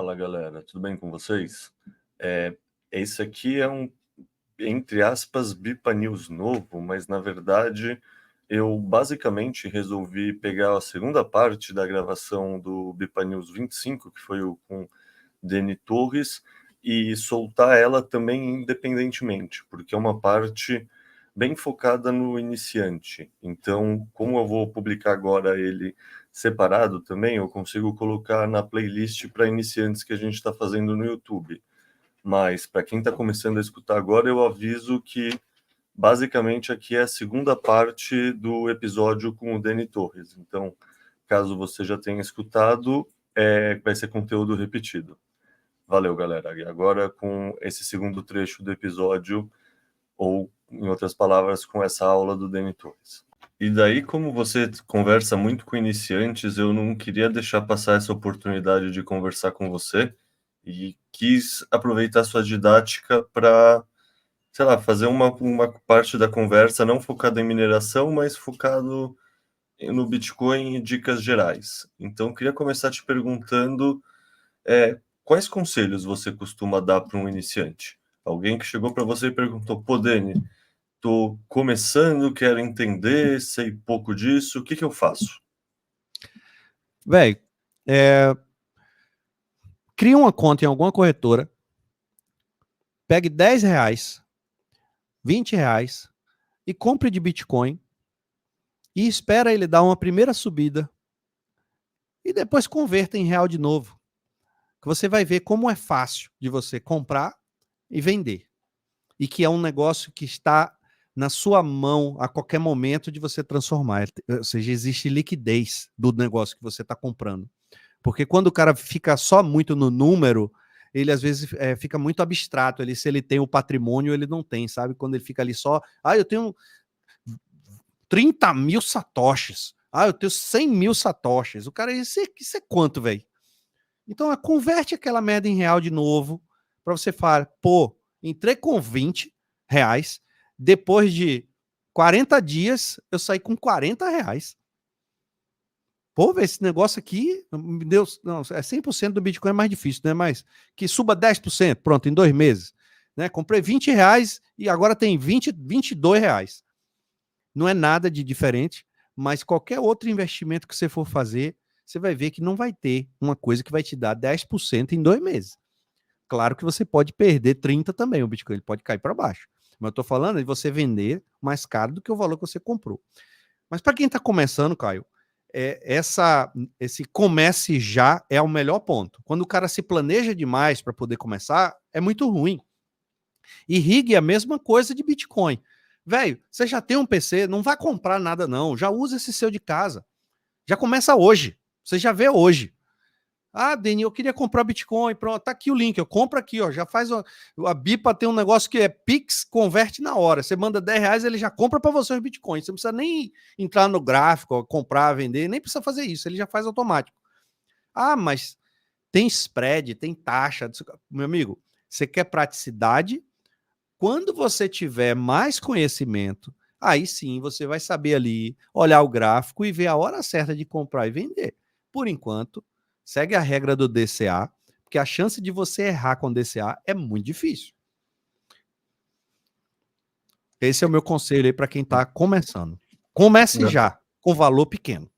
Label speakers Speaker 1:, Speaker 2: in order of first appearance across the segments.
Speaker 1: Fala galera, tudo bem com vocês? Esse aqui é um, entre aspas, Bipa News novo, mas na verdade eu basicamente resolvi pegar a segunda parte da gravação do Bipa News 25, que foi o com Deni Torres, e soltar ela também independentemente, porque é uma parte bem focada no iniciante. Então, como eu vou publicar agora ele separado também, eu consigo colocar na playlist para iniciantes que a gente está fazendo no YouTube. Mas para quem está começando a escutar agora, eu aviso que basicamente aqui é a segunda parte do episódio com o Deni Torres. Então, caso você já tenha escutado, vai ser conteúdo repetido. Valeu, galera. E agora com esse segundo trecho do episódio, ou em outras palavras, com essa aula do Deni Torres. E daí, como você conversa muito com iniciantes, eu não queria deixar passar essa oportunidade de conversar com você e quis aproveitar sua didática para, sei lá, fazer uma parte da conversa não focada em mineração, mas focado no Bitcoin e dicas gerais. Então, eu queria começar te perguntando quais conselhos você costuma dar para um iniciante? Alguém que chegou para você e perguntou, pô, Deni, tô começando, quero entender, sei pouco disso, o que que eu faço?
Speaker 2: Véi, cria uma conta em alguma corretora, pegue R$10, R$20 e compre de Bitcoin e espera ele dar uma primeira subida e depois converta em real de novo. Que você vai ver como é fácil de você comprar e vender. E que é um negócio que está na sua mão a qualquer momento de você transformar. Ou seja, existe liquidez do negócio que você está comprando. Porque quando o cara fica só muito no número, ele às vezes fica muito abstrato. Se ele tem o patrimônio, ele não tem, sabe? Quando ele fica ali só, eu tenho 30 mil satoshis. Eu tenho 100 mil satoshis. O cara, isso é quanto, velho? Então, converte aquela merda em real de novo, para você falar, pô, entrei com R$20, depois de 40 dias, eu saí com R$40. Pô, velho, esse negócio aqui, meu Deus, não, 100% do Bitcoin é mais difícil, né? Mas que suba 10%, pronto, em 2 meses. Né? Comprei R$20 e agora tem R$22. Não é nada de diferente, mas qualquer outro investimento que você for fazer, você vai ver que não vai ter uma coisa que vai te dar 10% em 2 meses. Claro que você pode perder 30% também, o Bitcoin ele pode cair para baixo. Mas eu estou falando de você vender mais caro do que o valor que você comprou. Mas para quem está começando, Caio, esse comece já é o melhor ponto. Quando o cara se planeja demais para poder começar, é muito ruim. E rig é a mesma coisa de Bitcoin. Velho, você já tem um PC, não vai comprar nada não, já usa esse seu de casa. Já começa hoje, você já vê hoje. Deni, eu queria comprar Bitcoin, pronto, tá aqui o link, eu compro aqui, ó, já faz, a Bipa tem um negócio que é Pix, converte na hora, você manda R$10, ele já compra para você os Bitcoins, você não precisa nem entrar no gráfico, ó, comprar, vender, nem precisa fazer isso, ele já faz automático. Mas tem spread, tem taxa, meu amigo, você quer praticidade? Quando você tiver mais conhecimento, aí sim você vai saber ali, olhar o gráfico e ver a hora certa de comprar e vender. Por enquanto, segue a regra do DCA, porque a chance de você errar com DCA é muito difícil. Esse é o meu conselho aí para quem está começando. Comece já, com valor pequeno.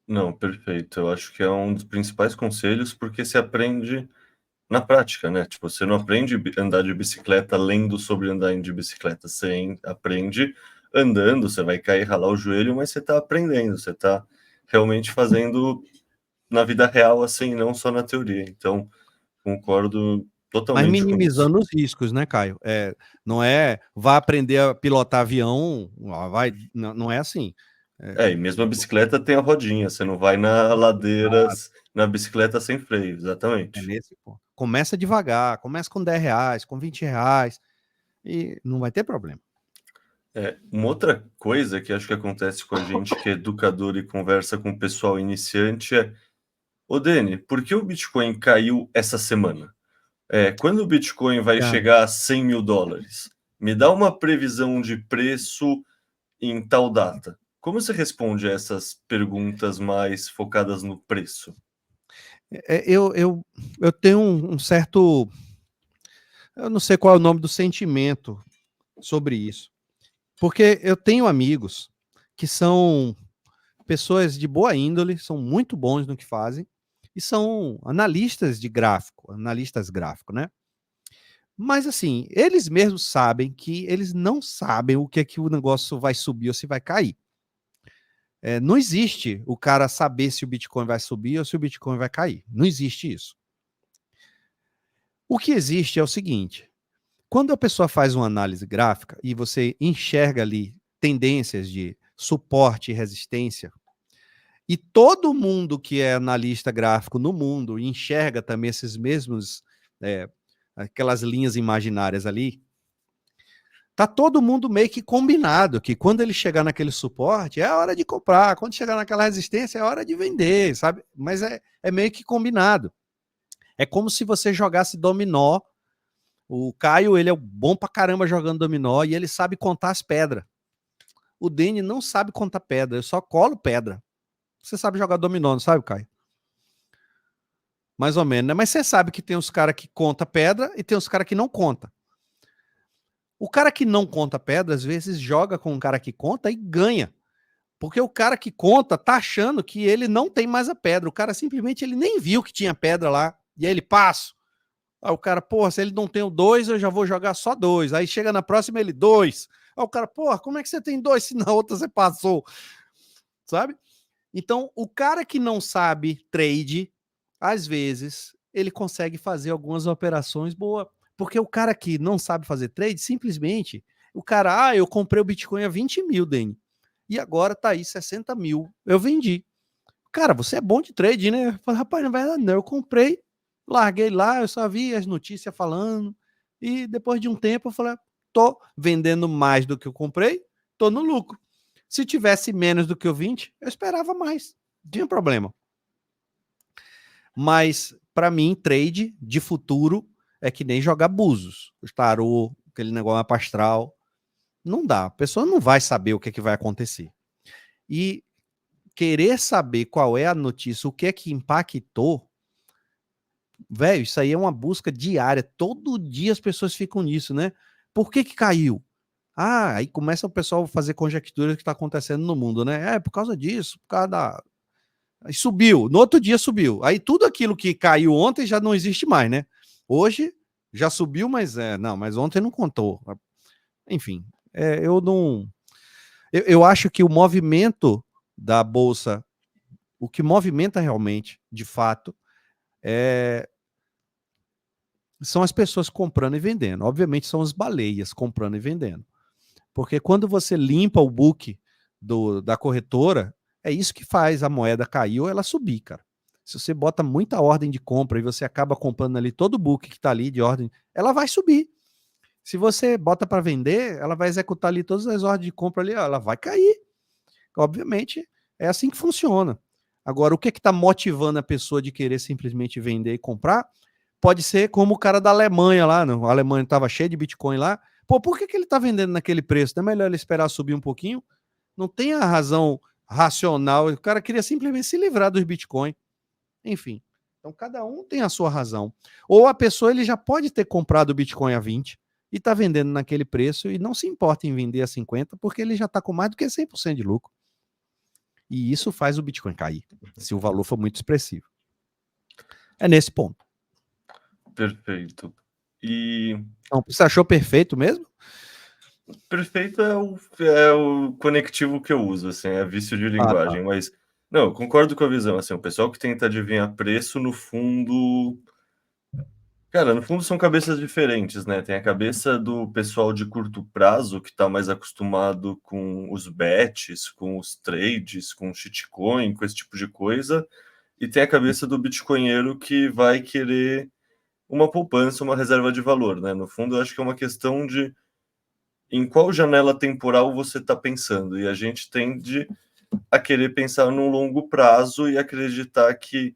Speaker 1: Não, perfeito. Eu acho que é um dos principais conselhos, porque se aprende na prática, né? Tipo, você não aprende a andar de bicicleta lendo sobre andar de bicicleta. Você aprende andando, você vai cair, ralar o joelho, mas você está aprendendo, você está realmente fazendo na vida real, assim, não só na teoria. Então, concordo totalmente
Speaker 2: Mas
Speaker 1: com isso.
Speaker 2: minimizando os riscos, né, Caio? Não é vai aprender a pilotar avião, não é assim.
Speaker 1: E mesmo a bicicleta tem a rodinha, você não vai na ladeira, na bicicleta sem freio, exatamente.
Speaker 2: É nesse ponto. Começa devagar, começa com R$10, com R$20, e não vai ter problema.
Speaker 1: Uma outra coisa que acho que acontece com a gente que é educador e conversa com o pessoal iniciante ô Deni, por que o Bitcoin caiu essa semana? Quando o Bitcoin vai chegar a $100 mil? Me dá uma previsão de preço em tal data. Como você responde a essas perguntas mais focadas no preço?
Speaker 2: eu tenho um certo, eu não sei qual é o nome do sentimento sobre isso, porque eu tenho amigos que são pessoas de boa índole, são muito bons no que fazem, e são analistas gráficos, né? Mas assim, eles mesmos sabem que eles não sabem o que é que o negócio vai subir ou se vai cair. Não existe o cara saber se o Bitcoin vai subir ou se o Bitcoin vai cair. Não existe isso. O que existe é o seguinte: quando a pessoa faz uma análise gráfica e você enxerga ali tendências de suporte e resistência, e todo mundo que é analista gráfico no mundo enxerga também esses mesmos, é, aquelas linhas imaginárias ali, tá todo mundo meio que combinado que quando ele chegar naquele suporte é a hora de comprar, quando chegar naquela resistência é a hora de vender, sabe? Mas é meio que combinado. É como se você jogasse dominó. O Caio, ele é bom pra caramba jogando dominó e ele sabe contar as pedras. O Dene não sabe contar pedra, eu só colo pedra. Você sabe jogar dominó, não sabe, Caio? Mais ou menos, né? Mas você sabe que tem os caras que conta pedra e tem os caras que não conta. O cara que não conta pedra, às vezes, joga com um cara que conta e ganha. Porque o cara que conta tá achando que ele não tem mais a pedra. O cara simplesmente ele nem viu que tinha pedra lá. E aí ele passa. Aí o cara, porra, se ele não tem o 2, eu já vou jogar só 2. Aí chega na próxima ele 2. Aí o cara, porra, como é que você tem 2 se na outra você passou? Sabe? Então, o cara que não sabe trade, às vezes, ele consegue fazer algumas operações boas. Porque o cara que não sabe fazer trade, simplesmente, o cara, eu comprei o Bitcoin a 20 mil, Dani, e agora tá aí 60 mil, eu vendi. Cara, você é bom de trade, né? Eu falei, rapaz, na verdade não, eu comprei, larguei lá, eu só vi as notícias falando, e depois de um tempo eu falei, tô vendendo mais do que eu comprei, tô no lucro. Se tivesse menos do que o 20, eu esperava mais, não tinha problema. Mas, para mim, trade de futuro é que nem jogar búzios, o tarô, aquele negócio astral, não dá, a pessoa não vai saber o que, é que vai acontecer. E querer saber qual é a notícia, o que é que impactou, velho, isso aí é uma busca diária. Todo dia as pessoas ficam nisso, né? Por que caiu? Ah, aí começa o pessoal a fazer conjecturas que está acontecendo no mundo, né? É por causa disso, por causa da. Aí subiu, no outro dia subiu. Aí tudo aquilo que caiu ontem já não existe mais, né? Hoje já subiu, mas não, mas ontem não contou. Enfim, eu não. Eu acho que o movimento da bolsa, o que movimenta realmente, de fato, é, são as pessoas comprando e vendendo. Obviamente são as baleias comprando e vendendo. Porque quando você limpa o book da corretora, é isso que faz a moeda cair ou ela subir, cara. Se você bota muita ordem de compra e você acaba comprando ali todo o book que está ali de ordem, ela vai subir. Se você bota para vender, ela vai executar ali todas as ordens de compra ali, ela vai cair. Obviamente, é assim que funciona. Agora, o que está motivando a pessoa de querer simplesmente vender e comprar? Pode ser como o cara da Alemanha lá, não? A Alemanha estava cheia de Bitcoin lá. Pô, por que ele está vendendo naquele preço? Não é melhor ele esperar subir um pouquinho? Não tem a razão racional. O cara queria simplesmente se livrar dos Bitcoin. Enfim. Então, cada um tem a sua razão. Ou a pessoa ele já pode ter comprado o Bitcoin a 20 e está vendendo naquele preço e não se importa em vender a 50 porque ele já está com mais do que 100% de lucro. E isso faz o Bitcoin cair, se o valor for muito expressivo. É nesse ponto.
Speaker 1: Perfeito. E
Speaker 2: Então, você achou perfeito mesmo?
Speaker 1: perfeito é o conectivo que eu uso, assim, é vício de
Speaker 2: Ah, tá.
Speaker 1: linguagem, mas não, eu concordo com a visão, assim, o pessoal que tenta adivinhar preço, no fundo, cara, no fundo são cabeças diferentes, né? Tem a cabeça do pessoal de curto prazo que está mais acostumado com os bets, com os trades, com shitcoin, com esse tipo de coisa, e tem a cabeça do bitcoinheiro que vai querer uma poupança, uma reserva de valor, né? No fundo, eu acho que é uma questão de em qual janela temporal você está pensando, e a gente tende a querer pensar no longo prazo e acreditar que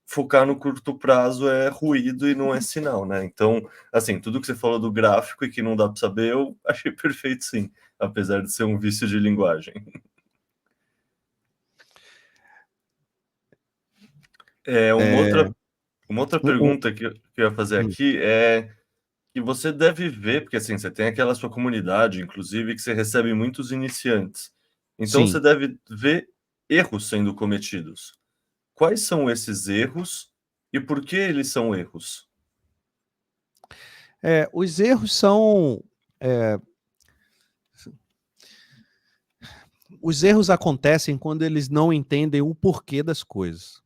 Speaker 1: focar no curto prazo é ruído e não é sinal, né? Então, assim, tudo que você falou do gráfico e que não dá para saber, eu achei perfeito, sim, apesar de ser um vício de linguagem. Uma Uma outra
Speaker 2: O- o-
Speaker 1: pergunta que eu ia fazer
Speaker 2: hum,
Speaker 1: aqui é que você deve ver, porque assim, você tem aquela sua comunidade, inclusive, que você recebe muitos iniciantes. Então você
Speaker 2: sim.
Speaker 1: deve ver erros sendo cometidos. Quais são esses erros e por que eles são erros?
Speaker 2: Os erros são. é, os erros acontecem quando eles não entendem o porquê das coisas.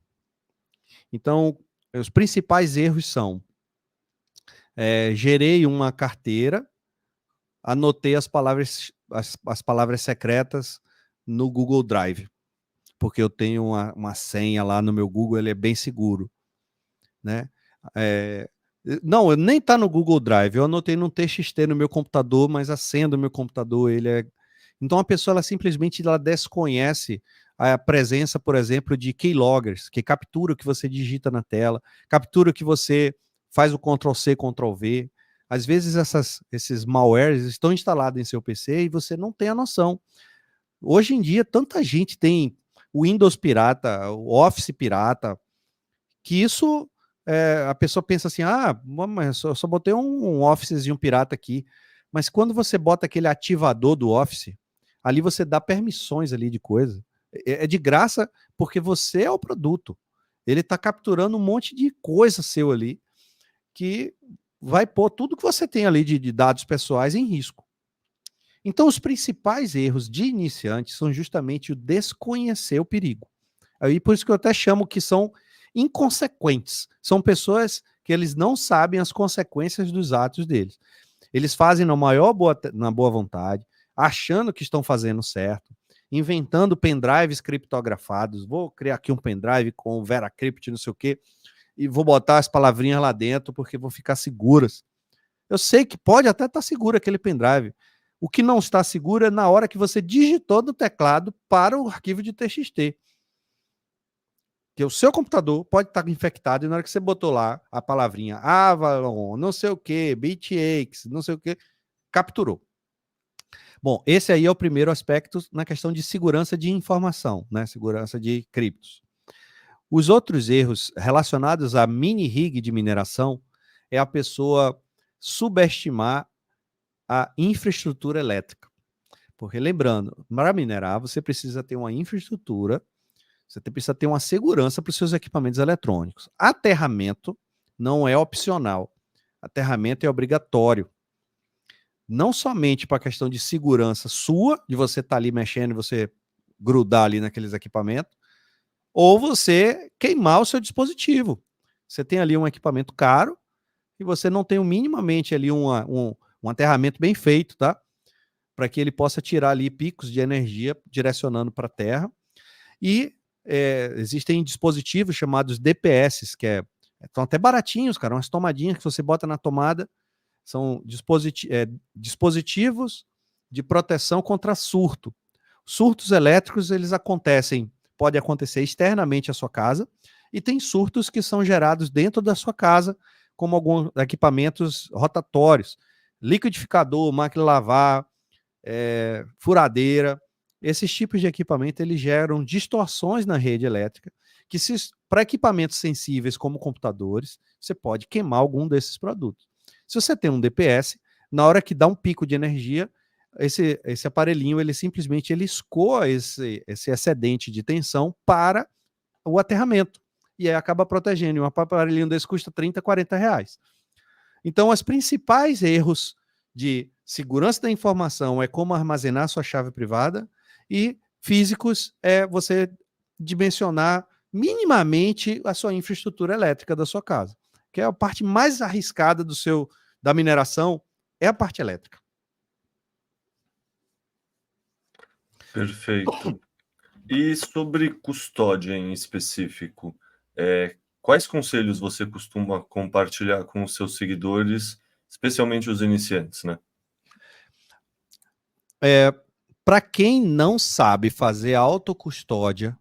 Speaker 2: Então, os principais erros são: gerei uma carteira, anotei as palavras secretas no Google Drive, porque eu tenho uma senha lá no meu Google, ele é bem seguro, né? É, não, eu nem está no Google Drive, eu anotei num TXT no meu computador, mas a senha do meu computador, ele é... Então a pessoa, ela simplesmente ela desconhece a presença, por exemplo, de keyloggers, que captura o que você digita na tela, captura o que você faz o Ctrl+C, Ctrl+V. Às vezes esses malwares estão instalados em seu PC e você não tem a noção. Hoje em dia, tanta gente tem o Windows pirata, o Office pirata, que isso a pessoa pensa assim, mas eu só botei um Officezinho pirata aqui. Mas quando você bota aquele ativador do Office, ali você dá permissões ali de coisa. É de graça porque você é o produto. Ele está capturando um monte de coisa seu ali que vai pôr tudo que você tem ali de dados pessoais em risco. Então, os principais erros de iniciantes são justamente o desconhecer o perigo. Aí por isso que eu até chamo que são inconsequentes. São pessoas que eles não sabem as consequências dos atos deles. Eles fazem na boa vontade, achando que estão fazendo certo, inventando pendrives criptografados. Vou criar aqui um pendrive com o VeraCrypt, não sei o quê, e vou botar as palavrinhas lá dentro porque vão ficar seguras. Eu sei que pode até estar seguro aquele pendrive. O que não está seguro é na hora que você digitou no teclado para o arquivo de TXT. Que o seu computador pode estar infectado e na hora que você botou lá a palavrinha Avalon, não sei o que, BitX, não sei o que, capturou. Bom, esse aí é o primeiro aspecto na questão de segurança de informação, né? Segurança de criptos. Os outros erros relacionados à mini rig de mineração é a pessoa subestimar a infraestrutura elétrica. Porque lembrando, para minerar você precisa ter uma infraestrutura, você precisa ter uma segurança para os seus equipamentos eletrônicos. Aterramento não é opcional. Aterramento é obrigatório. Não somente para a questão de segurança sua, de você estar ali mexendo e você grudar ali naqueles equipamentos, ou você queimar o seu dispositivo. Você tem ali um equipamento caro e você não tem minimamente ali um aterramento bem feito, tá? Para que ele possa tirar ali picos de energia direcionando para a Terra. E existem dispositivos chamados DPS, estão até baratinhos, cara, umas tomadinhas que você bota na tomada, são dispositivos de proteção contra surto. Surtos elétricos, eles acontecem, pode acontecer externamente à sua casa, e tem surtos que são gerados dentro da sua casa, como alguns equipamentos rotatórios, liquidificador, máquina de lavar, furadeira. Esses tipos de equipamento eles geram distorções na rede elétrica, que para equipamentos sensíveis como computadores, você pode queimar algum desses produtos. Se você tem um DPS, na hora que dá um pico de energia, esse aparelhinho ele simplesmente ele escoa esse excedente de tensão para o aterramento. E aí acaba protegendo. Um aparelhinho desse custa 30, 40 reais. Então, os principais erros de segurança da informação é como armazenar sua chave privada, e físicos é você dimensionar minimamente a sua infraestrutura elétrica da sua casa, que é a parte mais arriscada da mineração, é a parte elétrica.
Speaker 1: Perfeito. E sobre custódia em específico, quais conselhos você costuma compartilhar com os seus seguidores, especialmente os iniciantes, né?
Speaker 2: Para quem não sabe fazer autocustódia,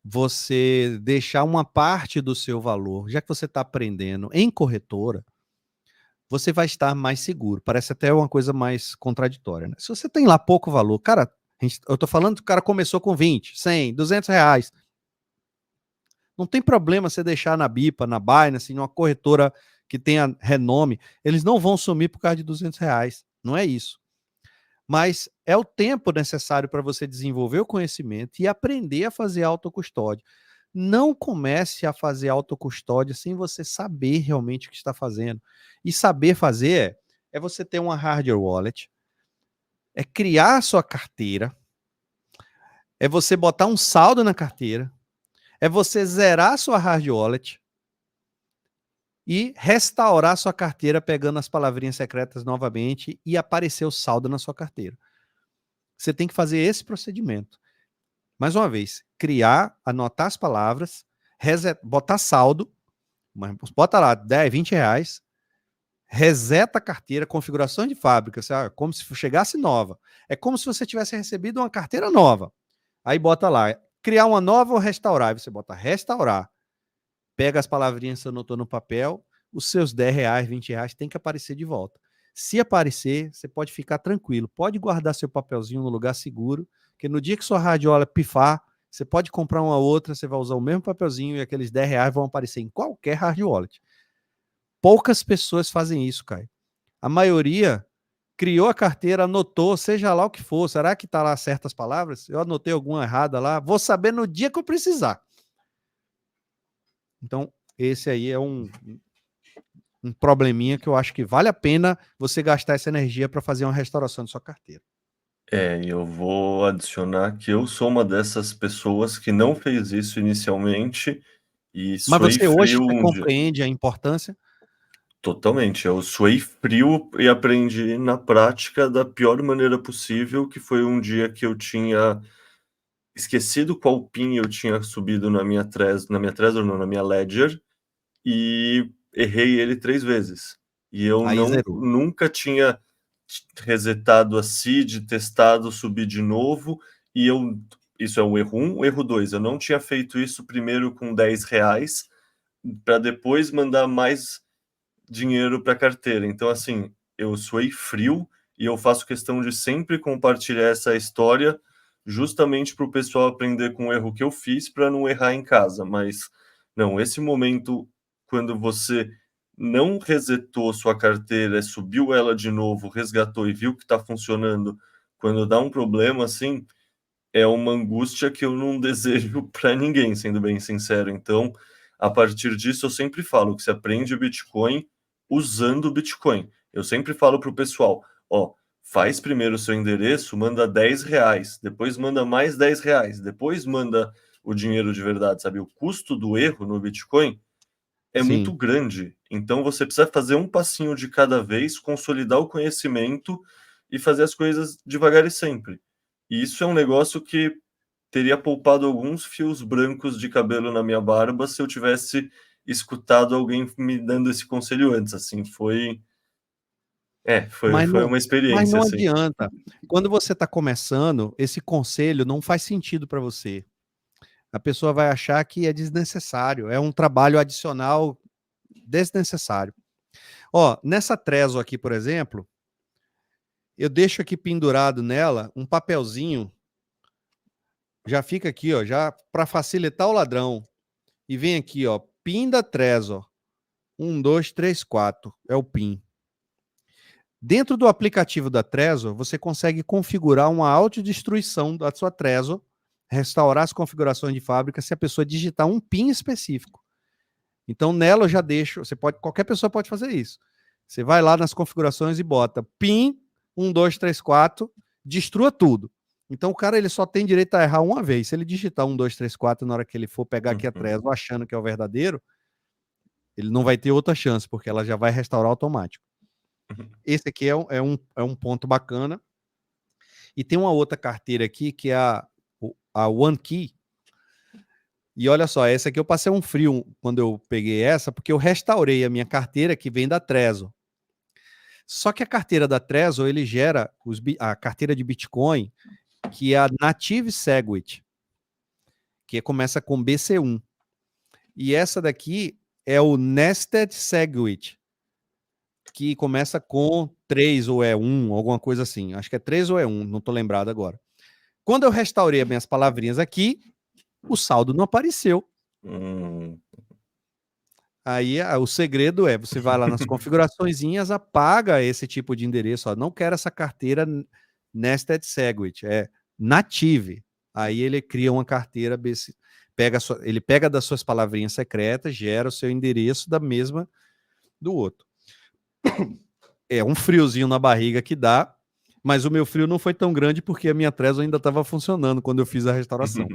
Speaker 2: você deixar uma parte do seu valor, já que você está aprendendo em corretora, você vai estar mais seguro. Parece até uma coisa mais contraditória, né? Se você tem lá pouco valor, cara, eu tô falando que o cara começou com 20, 100, 200 reais. Não tem problema você deixar na Bipa, na Binance, numa corretora que tenha renome. Eles não vão sumir por causa de R$ 200. Não é isso. Mas é o tempo necessário para você desenvolver o conhecimento e aprender a fazer autocustódia. Não comece a fazer autocustódia sem você saber realmente o que está fazendo. E saber fazer é você ter uma hardware wallet, é criar a sua carteira, é você botar um saldo na carteira, é você zerar a sua hard wallet e restaurar a sua carteira pegando as palavrinhas secretas novamente e aparecer o saldo na sua carteira. Você tem que fazer esse procedimento. Mais uma vez, criar, anotar as palavras, botar saldo, bota lá 10, 20 reais, reseta a carteira, configuração de fábrica, como se chegasse nova. É como se você tivesse recebido uma carteira nova. Aí bota lá, criar uma nova ou restaurar. Aí você bota restaurar. Pega as palavrinhas que você anotou no papel, os seus 10 reais, 20 reais tem que aparecer de volta. Se aparecer, você pode ficar tranquilo. Pode guardar seu papelzinho no lugar seguro, que no dia que sua radiola pifar, você pode comprar uma outra, você vai usar o mesmo papelzinho e aqueles 10 reais vão aparecer em qualquer hard wallet. Poucas pessoas fazem isso, Caio. A maioria criou a carteira, anotou, seja lá o que for. Será que está lá certas palavras? Eu anotei alguma errada lá. Vou saber no dia que eu precisar. Então, esse aí é um probleminha que eu acho que vale a pena você gastar essa energia para fazer uma restauração de sua carteira.
Speaker 1: Eu vou adicionar que eu sou uma dessas pessoas que não fez isso inicialmente e
Speaker 2: Mas
Speaker 1: suei
Speaker 2: você hoje
Speaker 1: frio
Speaker 2: você
Speaker 1: um dia.
Speaker 2: compreende a importância?
Speaker 1: Totalmente, eu suei frio e aprendi na prática da pior maneira possível, que foi um dia que eu tinha esquecido qual PIN eu tinha subido na minha Ledger, e errei ele 3 vezes. E eu
Speaker 2: Aí zerou.
Speaker 1: nunca tinha resetado a seed, testado, subir de novo, e isso é o erro 1. O erro 2, eu não tinha feito isso primeiro com R$ 10, para depois mandar mais dinheiro para a carteira. Então, assim, eu suei frio e eu faço questão de sempre compartilhar essa história justamente para o pessoal aprender com o erro que eu fiz para não errar em casa. Mas, não, esse momento, quando você não resetou sua carteira, subiu ela de novo, resgatou e viu que está funcionando, quando dá um problema, assim, é uma angústia que eu não desejo para ninguém, sendo bem sincero. Então, a partir disso, eu sempre falo que se aprende Bitcoin usando o Bitcoin. Eu sempre falo para o pessoal, ó, faz primeiro o seu endereço, manda R$ 10, depois manda mais R$ 10, depois manda o dinheiro de verdade, sabe? O custo do erro no Bitcoin é muito
Speaker 2: Sim.
Speaker 1: grande. Então, você precisa fazer um passinho de cada vez, consolidar o conhecimento e fazer as coisas devagar e sempre. E isso é um negócio que teria poupado alguns fios brancos de cabelo na minha barba se eu tivesse escutado alguém me dando esse conselho antes, assim, foi uma
Speaker 2: Mas
Speaker 1: experiência,
Speaker 2: não
Speaker 1: assim.
Speaker 2: adianta. Quando você está começando, esse conselho não faz sentido para você. A pessoa vai achar que é desnecessário, é um trabalho adicional desnecessário. Ó, nessa Trezor aqui, por exemplo, eu deixo aqui pendurado nela um papelzinho, já fica aqui, ó, já para facilitar o ladrão. E vem aqui, ó, PIN da Trezor. 1, 2, 3, 4 é o PIN. Dentro do aplicativo da Trezor, você consegue configurar uma autodestruição da sua Trezor, restaurar as configurações de fábrica se a pessoa digitar um PIN específico. Então, nela eu já deixo, qualquer pessoa pode fazer isso. Você vai lá nas configurações e bota PIN 1, 2, 3, 4, destrua tudo. Então, o cara ele só tem direito a errar uma vez. Se ele digitar 1, 2, 3, 4 na hora que ele for pegar aqui a Trezor achando que é o verdadeiro, ele não vai ter outra chance, porque ela já vai restaurar automático. Esse aqui é um ponto bacana. E tem uma outra carteira aqui, que é a OneKey. E olha só, essa aqui eu passei um frio quando eu peguei essa, porque eu restaurei a minha carteira, que vem da Trezor. Só que a carteira da Trezor, ele gera a carteira de Bitcoin, que é a Native Segwit, que começa com BC1. E essa daqui é o Nested Segwit, que começa com 3 ou é 1, alguma coisa assim. Acho que é 3 ou é 1, não estou lembrado agora. Quando eu restaurei as minhas palavrinhas aqui, o saldo não apareceu.
Speaker 1: Hum.
Speaker 2: Aí o segredo é, você vai lá nas configuraçõezinhas, apaga esse tipo de endereço, ó, não quero essa carteira Nested Segwit, é Native. Aí ele cria uma carteira, ele pega das suas palavrinhas secretas, gera o seu endereço da mesma do outro. É um friozinho na barriga que dá, mas o meu frio não foi tão grande porque a minha Trezor ainda estava funcionando quando eu fiz a restauração.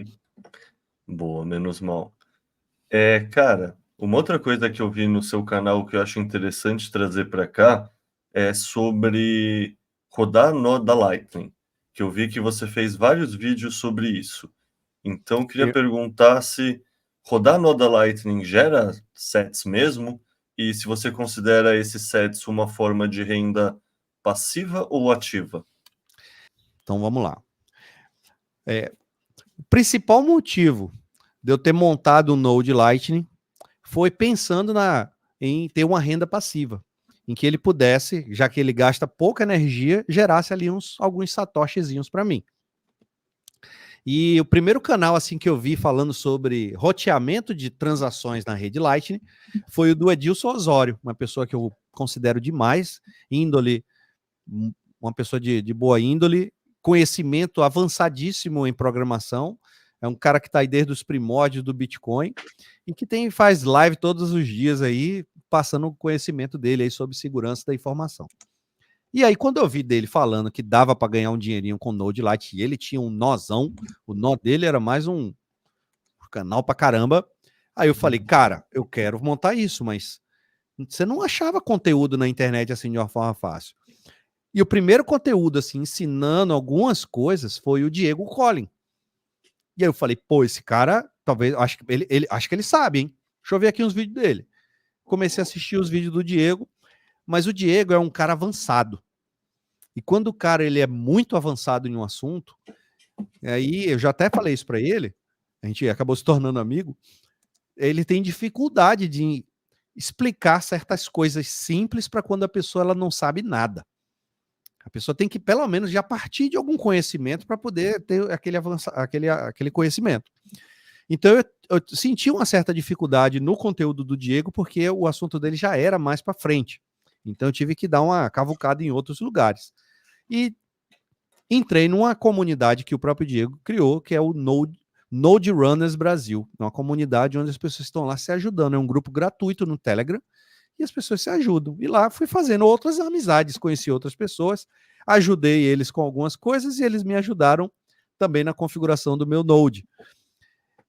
Speaker 1: Boa, menos mal. Cara, uma outra coisa que eu vi no seu canal que eu acho interessante trazer para cá é sobre rodar nó da Lightning, que eu vi que você fez vários vídeos sobre isso. Então, eu queria
Speaker 2: Eu-
Speaker 1: perguntar se rodar nó da Lightning gera sets mesmo, e se você considera esses sets uma forma de renda passiva ou ativa?
Speaker 2: Então vamos lá. O principal motivo de eu ter montado o Node Lightning foi pensando em ter uma renda passiva, em que ele pudesse, já que ele gasta pouca energia, gerasse ali alguns satoshizinhos para mim. E o primeiro canal assim que eu vi falando sobre roteamento de transações na rede Lightning foi o do Edilson Osório, uma pessoa que eu considero demais, índole, uma pessoa de boa índole, conhecimento avançadíssimo em programação, é um cara que está aí desde os primórdios do Bitcoin e que faz live todos os dias aí, passando o conhecimento dele aí sobre segurança da informação. E aí, quando eu vi dele falando que dava para ganhar um dinheirinho com o Node Lite, e ele tinha um nozão, o nó dele era mais um canal para caramba. Aí eu falei, cara, eu quero montar isso, mas você não achava conteúdo na internet assim de uma forma fácil. E o primeiro conteúdo, assim, ensinando algumas coisas foi o Diego Collin. E aí eu falei, pô, esse cara, talvez, acho que ele sabe, hein? Deixa eu ver aqui uns vídeos dele. Comecei a assistir os vídeos do Diego, mas o Diego é um cara avançado. E quando o cara ele é muito avançado em um assunto, aí eu já até falei isso para ele, a gente acabou se tornando amigo, ele tem dificuldade de explicar certas coisas simples para quando a pessoa ela não sabe nada. A pessoa tem que, pelo menos, já partir de algum conhecimento para poder ter aquele conhecimento. Então, eu senti uma certa dificuldade no conteúdo do Diego, porque o assunto dele já era mais para frente. Então, eu tive que dar uma cavucada em outros lugares. E entrei numa comunidade que o próprio Diego criou, que é o Node Runners Brasil. É uma comunidade onde as pessoas estão lá se ajudando. É um grupo gratuito no Telegram e as pessoas se ajudam. E lá fui fazendo outras amizades, conheci outras pessoas, ajudei eles com algumas coisas e eles me ajudaram também na configuração do meu Node.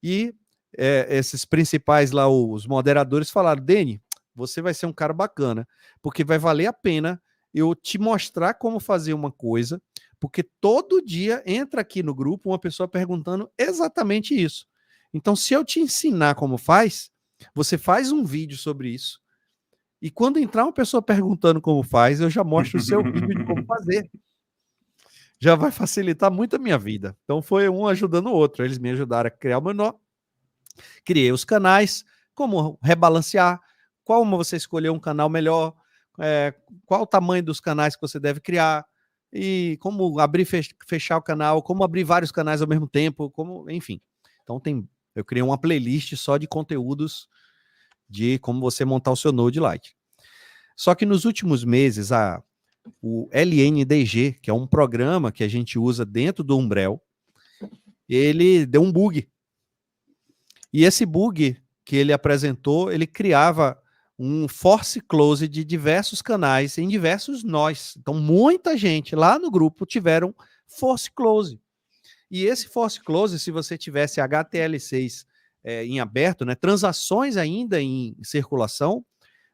Speaker 2: E esses principais lá, os moderadores, falaram, Deni, você vai ser um cara bacana, porque vai valer a pena eu te mostrar como fazer uma coisa, porque todo dia entra aqui no grupo uma pessoa perguntando exatamente isso. Então, se eu te ensinar como faz, você faz um vídeo sobre isso, e quando entrar uma pessoa perguntando como faz, eu já mostro o seu vídeo de como fazer. Já vai facilitar muito a minha vida. Então foi um ajudando o outro. Eles me ajudaram a criar o meu nó. Criei os canais, como rebalancear, como você escolher um canal melhor, qual o tamanho dos canais que você deve criar, e como abrir e fechar o canal, como abrir vários canais ao mesmo tempo, enfim. Então eu criei uma playlist só de conteúdos de como você montar o seu Node Lite. Só que nos últimos meses, o LNDG, que é um programa que a gente usa dentro do Umbrel, ele deu um bug. E esse bug que ele apresentou, ele criava um force close de diversos canais em diversos nós. Então, muita gente lá no grupo tiveram force close. E esse force close, se você tivesse HTL6 em aberto, né, transações ainda em circulação,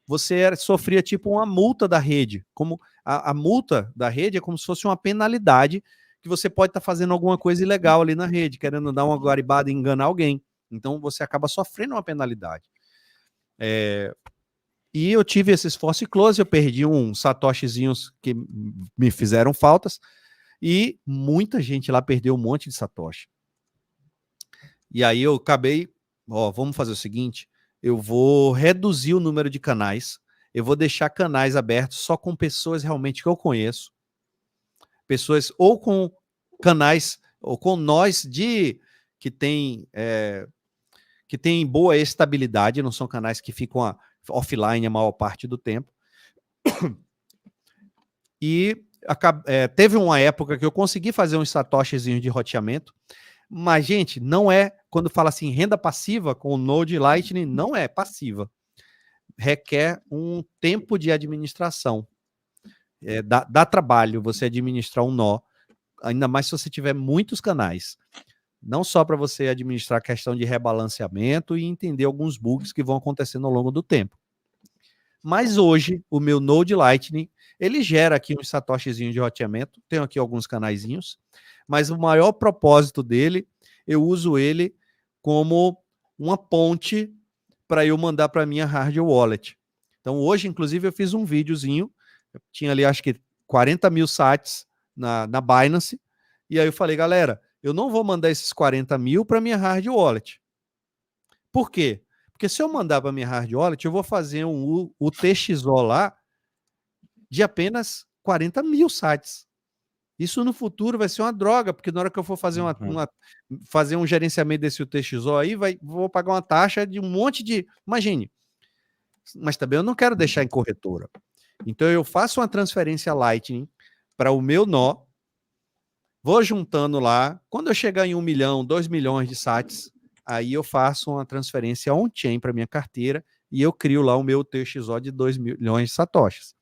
Speaker 2: você sofria tipo uma multa da rede. Como a multa da rede é como se fosse uma penalidade que você pode estar fazendo alguma coisa ilegal ali na rede, querendo dar uma garibada e enganar alguém. Então você acaba sofrendo uma penalidade. E eu tive esses force close, eu perdi uns satoshizinhos que me fizeram faltas, e muita gente lá perdeu um monte de satoshi. E aí eu acabei, vamos fazer o seguinte, eu vou reduzir o número de canais, eu vou deixar canais abertos só com pessoas realmente que eu conheço, pessoas ou com canais, ou com nós que tem que têm boa estabilidade, não são canais que ficam offline a maior parte do tempo. E teve uma época que eu consegui fazer uns satoshizinhos de roteamento, mas, gente, não é, quando fala assim, renda passiva com o Node Lightning, não é passiva. Requer um tempo de administração. Dá trabalho você administrar um nó, ainda mais se você tiver muitos canais. Não só para você administrar a questão de rebalanceamento e entender alguns bugs que vão acontecendo ao longo do tempo. Mas hoje, o meu Node Lightning, ele gera aqui uns satoshizinhos de roteamento, tenho aqui alguns canaizinhos, mas o maior propósito dele, eu uso ele como uma ponte para eu mandar para a minha hard wallet. Então hoje, inclusive, eu fiz um videozinho, eu tinha ali acho que 40 mil sats na Binance, e aí eu falei, galera, eu não vou mandar esses 40 mil para minha hard wallet. Por quê? Porque se eu mandar para minha hard wallet, eu vou fazer um UTXO lá de apenas 40 mil sats. Isso no futuro vai ser uma droga, porque na hora que eu for fazer, fazer um gerenciamento desse UTXO aí, vou pagar uma taxa de um monte de... Imagine. Mas também eu não quero deixar em corretora. Então eu faço uma transferência Lightning para o meu nó, vou juntando lá, quando eu chegar em 1 milhão, 2 milhões de sats, aí eu faço uma transferência on-chain para minha carteira e eu crio lá o meu UTXO de 2 milhões de satoshis.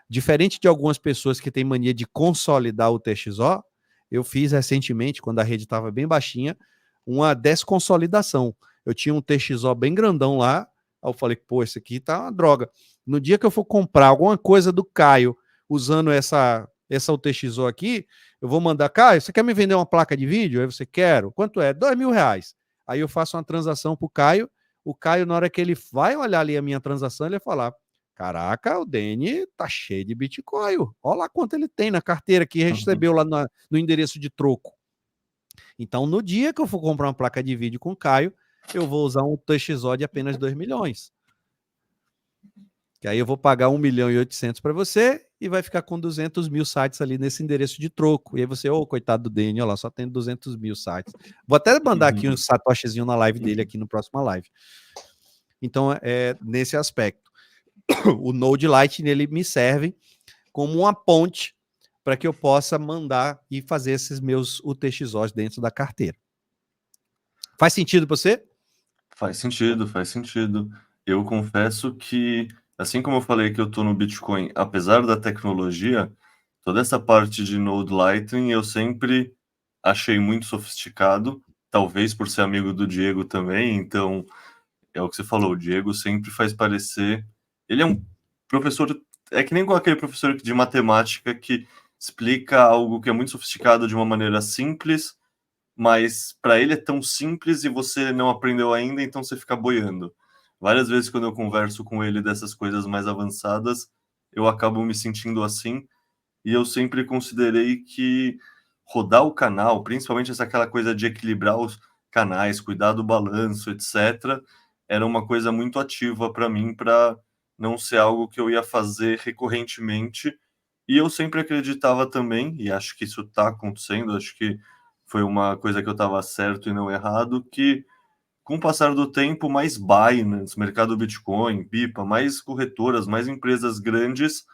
Speaker 2: Diferente de algumas pessoas que têm mania de consolidar o UTXO, eu fiz recentemente, quando a rede estava bem baixinha, uma desconsolidação. Eu tinha um UTXO bem grandão lá, aí eu falei, pô, esse aqui tá uma droga. No dia que eu for comprar alguma coisa do Caio usando essa UTXO aqui, eu vou mandar, Caio, você quer me vender uma placa de vídeo? Aí você, quero. Quanto é? R$2.000. Aí eu faço uma transação pro Caio, o Caio, na hora que ele vai olhar ali a minha transação, ele vai falar, caraca, o Deni tá cheio de Bitcoin, olha lá quanto ele tem na carteira que recebeu lá no endereço de troco. Então, no dia que eu for comprar uma placa de vídeo com o Caio, eu vou usar um UTXO de apenas 2 milhões. Que aí eu vou pagar 1 milhão e 800 para você e vai ficar com 200 mil sites ali nesse endereço de troco. E aí você, coitado do Deni, olha lá, só tem 200 mil sites. Vou até mandar aqui um satoshizinho na live dele aqui no próximo live. Então, é nesse aspecto. O Node Lightning, ele me serve como uma ponte para que eu possa mandar e fazer esses meus UTXOs dentro da carteira. Faz sentido para você?
Speaker 1: Faz sentido, faz sentido. Eu confesso que, assim como eu falei que eu estou no Bitcoin, apesar da tecnologia, toda essa parte de Node Lightning eu sempre achei muito sofisticado, talvez por ser amigo do Diego também, então é o que você falou, o Diego sempre faz parecer... Ele é um professor, é que nem com aquele professor de matemática que explica algo que é muito sofisticado de uma maneira simples, mas para ele é tão simples e você não aprendeu ainda, então você fica boiando. Várias vezes quando eu converso com ele dessas coisas mais avançadas, eu acabo me sentindo assim, e eu sempre considerei que rodar o canal, principalmente aquela coisa de equilibrar os canais, cuidar do balanço, etc., era uma coisa muito ativa para mim, para não ser algo que eu ia fazer recorrentemente. E eu sempre acreditava também, e acho que isso está acontecendo, acho que foi uma coisa que eu estava certo e não errado, que com o passar do tempo, mais Binance, mercado Bitcoin, BIPA, mais corretoras, mais empresas grandes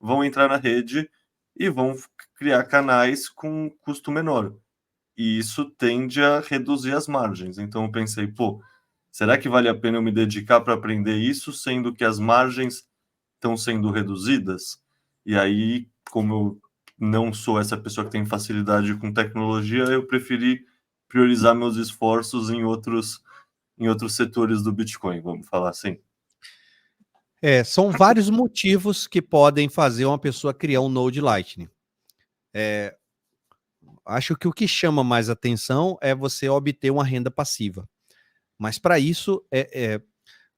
Speaker 1: vão entrar na rede e vão criar canais com custo menor. E isso tende a reduzir as margens. Então eu pensei, pô, será que vale a pena eu me dedicar para aprender isso, sendo que as margens estão sendo reduzidas? E aí, como eu não sou essa pessoa que tem facilidade com tecnologia, eu preferi priorizar meus esforços em outros setores do Bitcoin, vamos falar assim.
Speaker 2: São vários motivos que podem fazer uma pessoa criar um Node Lightning. Acho que o que chama mais atenção é você obter uma renda passiva. Mas para isso,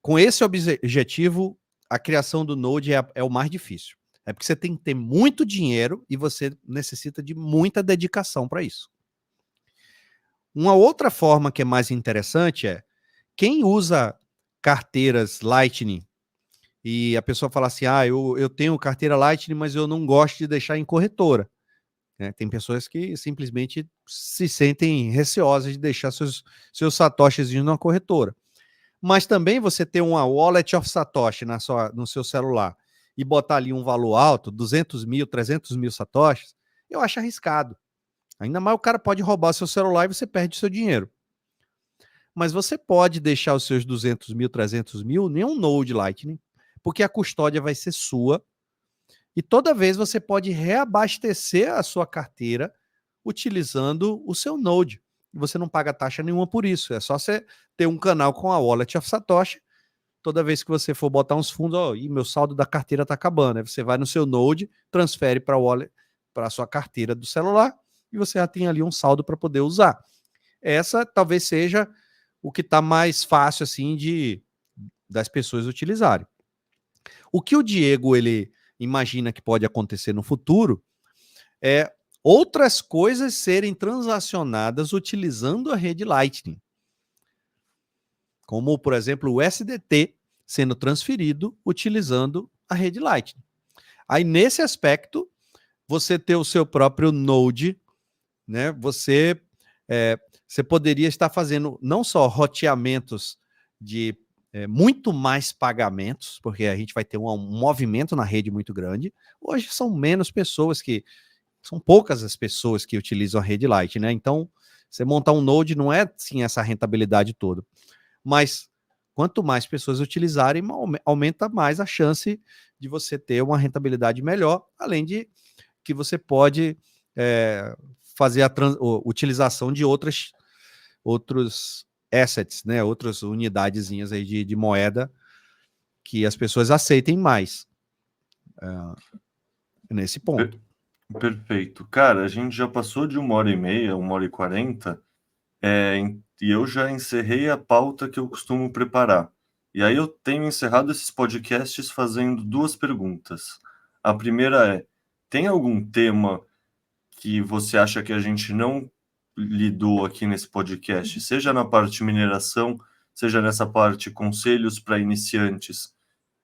Speaker 2: com esse objetivo, a criação do Node é o mais difícil. É porque você tem que ter muito dinheiro e você necessita de muita dedicação para isso. Uma outra forma que é mais interessante é quem usa carteiras Lightning e a pessoa fala assim, eu tenho carteira Lightning, mas eu não gosto de deixar em corretora. né? Tem pessoas que simplesmente se sentem receosas de deixar seus satoshis numa corretora. Mas também você ter uma wallet of Satoshi no seu celular e botar ali um valor alto, 200 mil, 300 mil satoshis, eu acho arriscado. Ainda mais o cara pode roubar seu celular e você perde seu dinheiro. Mas você pode deixar os seus 200 mil, 300 mil em um Node Lightning, porque a custódia vai ser sua e toda vez você pode reabastecer a sua carteira utilizando o seu Node. Você não paga taxa nenhuma por isso. É só você ter um canal com a Wallet of Satoshi. Toda vez que você for botar uns fundos, meu saldo da carteira está acabando. Aí você vai no seu Node, transfere para a wallet, para a sua carteira do celular e você já tem ali um saldo para poder usar. Essa talvez seja o que está mais fácil assim das pessoas utilizarem. O que o Diego ele imagina que pode acontecer no futuro é outras coisas serem transacionadas utilizando a rede Lightning. Como, por exemplo, o SDT sendo transferido utilizando a rede Lightning. Aí, nesse aspecto, você ter o seu próprio Node, né? Você poderia estar fazendo não só roteamentos de muito mais pagamentos, porque a gente vai ter um movimento na rede muito grande. Hoje são menos pessoas são poucas as pessoas que utilizam a rede Light, né? Então, você montar um Node não é sim essa rentabilidade toda. Mas quanto mais pessoas utilizarem, aumenta mais a chance de você ter uma rentabilidade melhor, além de que você pode fazer a utilização de outros assets, né? Outras unidadezinhas aí de moeda que as pessoas aceitem mais nesse ponto.
Speaker 1: Perfeito. Cara, a gente já passou de 1h30, 1h40, e eu já encerrei a pauta que eu costumo preparar. E aí eu tenho encerrado esses podcasts fazendo 2 perguntas. A primeira é: tem algum tema que você acha que a gente não lidou aqui nesse podcast, seja na parte mineração, seja nessa parte conselhos para iniciantes,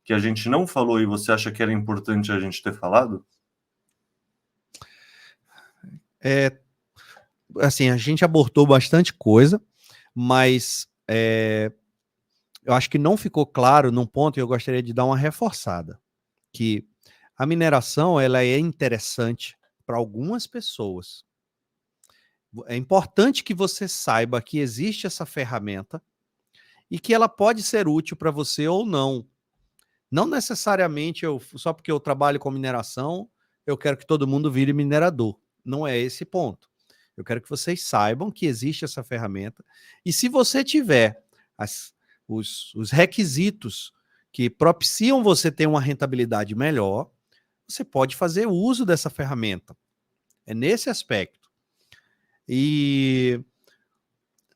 Speaker 1: que a gente não falou e você acha que era importante a gente ter falado?
Speaker 2: Assim, a gente abordou bastante coisa, mas eu acho que não ficou claro num ponto e eu gostaria de dar uma reforçada, que a mineração ela é interessante para algumas pessoas. É importante que você saiba que existe essa ferramenta e que ela pode ser útil para você ou não. Não necessariamente só porque eu trabalho com mineração, eu quero que todo mundo vire minerador. Não é esse ponto. Eu quero que vocês saibam que existe essa ferramenta e se você tiver os requisitos que propiciam você ter uma rentabilidade melhor, você pode fazer uso dessa ferramenta. É nesse aspecto. E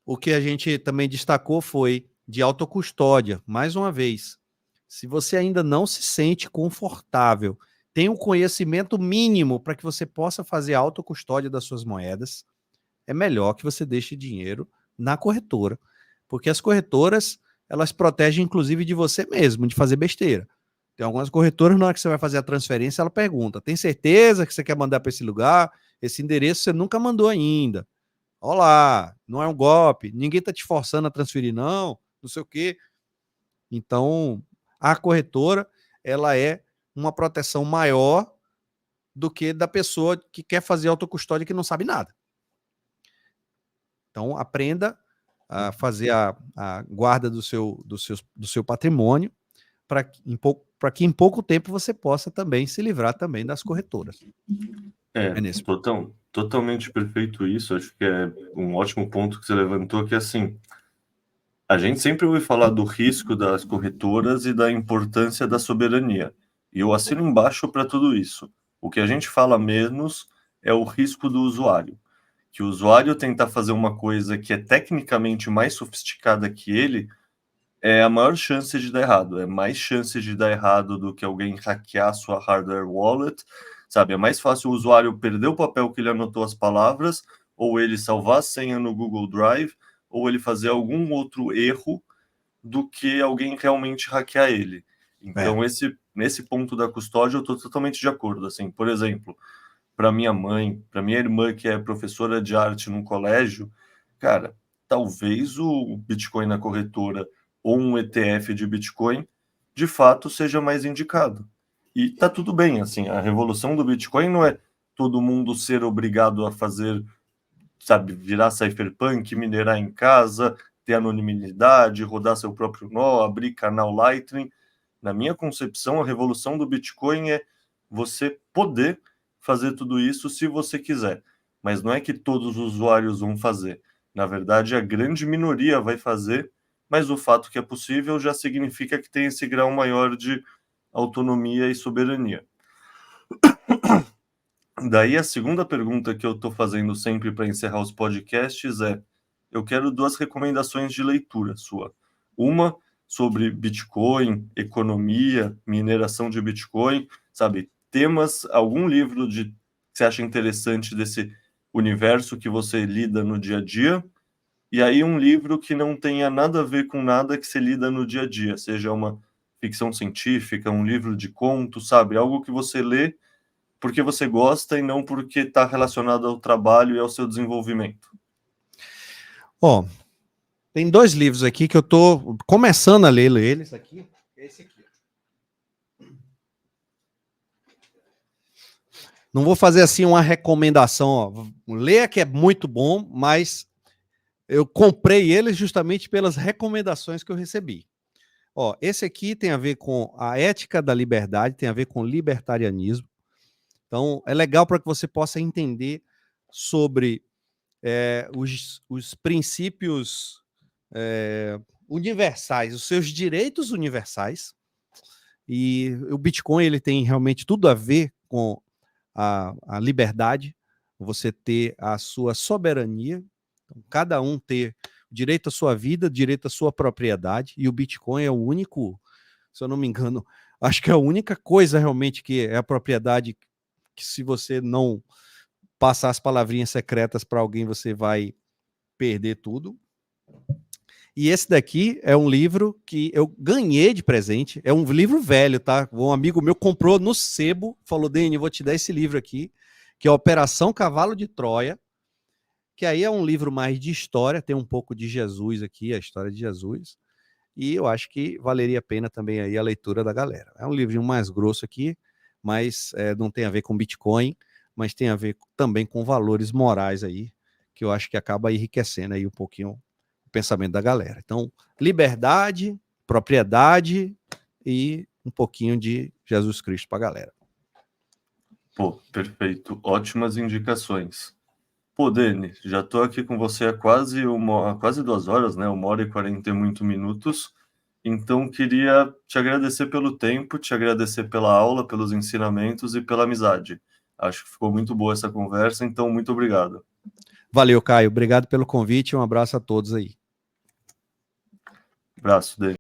Speaker 2: o que a gente também destacou foi de autocustódia. Mais uma vez, se você ainda não se sente confortável, tem um conhecimento mínimo para que você possa fazer a autocustódia das suas moedas, é melhor que você deixe dinheiro na corretora, porque as corretoras, elas protegem inclusive de você mesmo, de fazer besteira. Tem algumas corretoras, na hora que você vai fazer a transferência, ela pergunta: tem certeza que você quer mandar para esse lugar? Esse endereço você nunca mandou ainda. Olá, não é um golpe, ninguém está te forçando a transferir, não sei o quê. Então, a corretora, ela é uma proteção maior do que da pessoa que quer fazer autocustódia que não sabe nada. Então, aprenda a fazer a guarda do seu patrimônio para que em pouco tempo você possa também se livrar também das corretoras. nesse
Speaker 1: Totalmente perfeito isso. Acho que é um ótimo ponto que você levantou, que assim, a gente sempre ouve falar do risco das corretoras e da importância da soberania. E eu assino embaixo para tudo isso. O que a gente fala menos é o risco do usuário. Que o usuário tentar fazer uma coisa que é tecnicamente mais sofisticada que ele, é a maior chance de dar errado. É mais chance de dar errado do que alguém hackear sua hardware wallet, sabe? É mais fácil o usuário perder o papel que ele anotou as palavras, ou ele salvar a senha no Google Drive, ou ele fazer algum outro erro do que alguém realmente hackear ele. Então, nesse ponto da custódia, eu estou totalmente de acordo. Assim, por exemplo, para minha mãe, para minha irmã, que é professora de arte num colégio, cara, talvez o Bitcoin na corretora ou um ETF de Bitcoin, de fato, seja mais indicado. E tá tudo bem, assim, a revolução do Bitcoin não é todo mundo ser obrigado a fazer, sabe, virar cypherpunk, minerar em casa, ter anonimidade, rodar seu próprio nó, abrir canal Lightning. Na minha concepção, a revolução do Bitcoin é você poder fazer tudo isso se você quiser. Mas não é que todos os usuários vão fazer. Na verdade, a grande minoria vai fazer, mas o fato que é possível já significa que tem esse grau maior de autonomia e soberania. Daí a segunda pergunta que eu estou fazendo sempre para encerrar os podcasts é: eu quero 2 recomendações de leitura sua. Uma sobre Bitcoin, economia, mineração de Bitcoin, sabe? Temas, algum livro que você acha interessante desse universo que você lida no dia a dia. E aí um livro que não tenha nada a ver com nada que você lida no dia a dia, seja uma ficção científica, um livro de conto, sabe? Algo que você lê porque você gosta e não porque está relacionado ao trabalho e ao seu desenvolvimento.
Speaker 2: Ó, tem 2 livros aqui que eu tô começando a ler eles aqui. Esse aqui. Não vou fazer assim uma recomendação, ó. Leia que é muito bom, mas eu comprei eles justamente pelas recomendações que eu recebi. Ó, esse aqui tem a ver com a ética da liberdade, tem a ver com libertarianismo. Então, é legal para que você possa entender sobre os princípios universais, os seus direitos universais. E o Bitcoin ele tem realmente tudo a ver com a liberdade, você ter a sua soberania, então, cada um ter direito à sua vida, direito à sua propriedade, e o Bitcoin é o único, se eu não me engano, acho que é a única coisa realmente que é a propriedade que se você não passar as palavrinhas secretas para alguém, você vai perder tudo. E esse daqui é um livro que eu ganhei de presente. É um livro velho, tá? Um amigo meu comprou no sebo, falou: Deni, vou te dar esse livro aqui, que é Operação Cavalo de Troia, que aí é um livro mais de história, tem um pouco de Jesus aqui, a história de Jesus. E eu acho que valeria a pena também aí a leitura da galera. É um livrinho mais grosso aqui, mas não tem a ver com Bitcoin, mas tem a ver também com valores morais aí, que eu acho que acaba enriquecendo aí um pouquinho o pensamento da galera. Então, liberdade, propriedade e um pouquinho de Jesus Cristo para a galera.
Speaker 1: Pô, perfeito. Ótimas indicações. Pô, Deni, já estou aqui com você há quase 2 horas, né? 1h40 e muito minutos. Então, queria te agradecer pelo tempo, te agradecer pela aula, pelos ensinamentos e pela amizade. Acho que ficou muito boa essa conversa, então muito obrigado.
Speaker 2: Valeu, Caio. Obrigado pelo convite e um abraço a todos aí.
Speaker 1: Abraço, Deni.